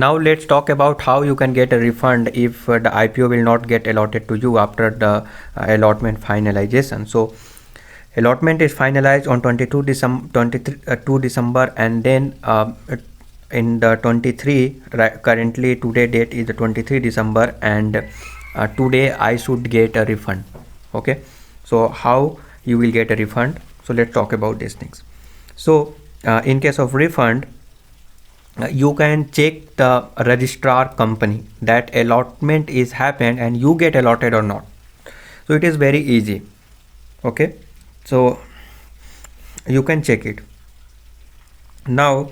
Now let's talk about how you can get a refund if the IPO will not get allotted to you after the allotment finalization. So allotment is finalized on 22 December, and then in the 23, currently today date is the 23 December, and today I should get a refund. Okay, so how you will get a refund? So let's talk about these things. So in case of refund, you can check the registrar company that allotment is happened and you get allotted or not. So it is very easy. Okay, so you can check it. Now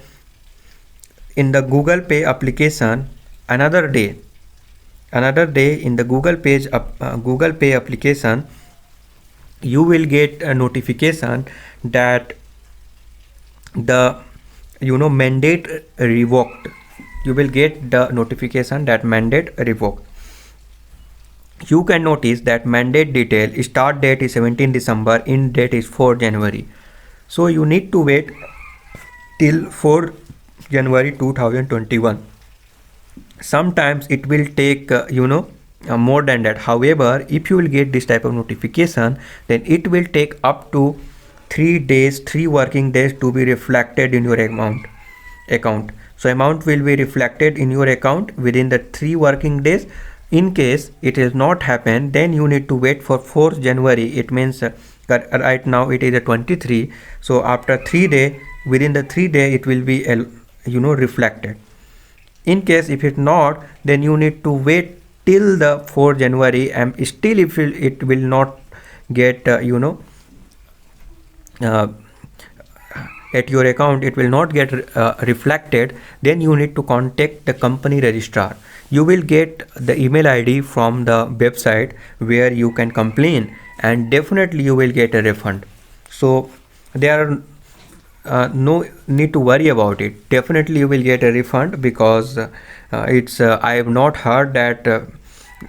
in the Google Pay application, another day in the Google Pay application, you will get a notification that the mandate revoked. You will get the notification that mandate revoked. You can notice that mandate detail start date is 17 December, end date is 4 January. So you need to wait till 4 January 2021. Sometimes it will take more than that. However, if you will get this type of notification, then it will take up to 3 working days to be reflected in your account. So amount will be reflected in your account within the 3 working days. In case it has not happened, then you need to wait for 4th January. It means right now it is a 23. So after 3 days, within the 3 days it will be reflected. In case if it not, then you need to wait till the 4th January, and still if it will not get at your account, it will not get reflected, then you need to contact the company registrar. You will get the email ID from the website where you can complain, and definitely you will get a refund. So there are no need to worry about it. Definitely you will get a refund, because it's I have not heard that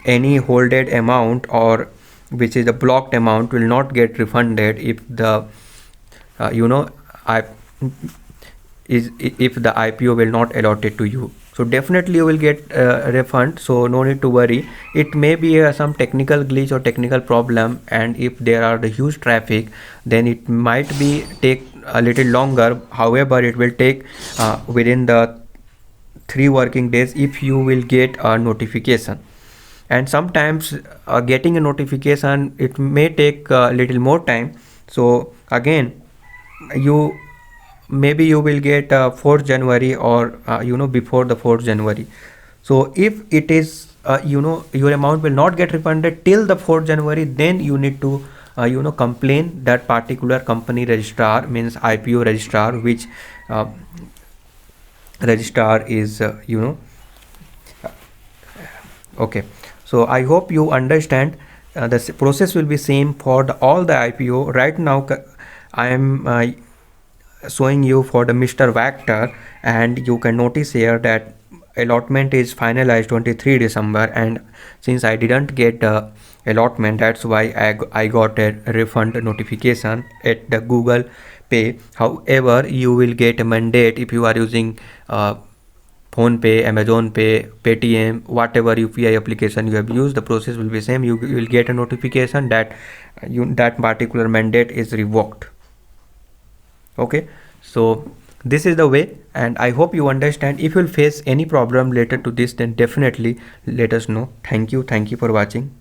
any holded amount or which is a blocked amount will not get refunded if the if the IPO will not allotted to you. So definitely you will get a refund, so no need to worry. It may be some technical glitch or technical problem, and if there are the huge traffic, then it might be take a little longer. However, it will take within the 3 working days if you will get a notification. And sometimes getting a notification, it may take a little more time. So again, maybe you will get 4th January or before the 4th January. So if it is your amount will not get refunded till the 4th January, then you need to complain that particular company registrar, means IPO registrar, which registrar is okay. So I hope you understand. The process will be same for all the IPO. Right now I am showing you for the Mr. Vector, and you can notice here that allotment is finalized 23 December, and since I didn't get allotment, that's why I got a refund notification at the Google Pay. However, you will get a mandate if you are using PhonePe, Amazon Pay, Paytm, whatever UPI application you have used. The process will be same. You will get a notification that that particular mandate is revoked. Okay, so this is the way, and I hope you understand. If you will face any problem related to this, then definitely let us know. Thank you for watching.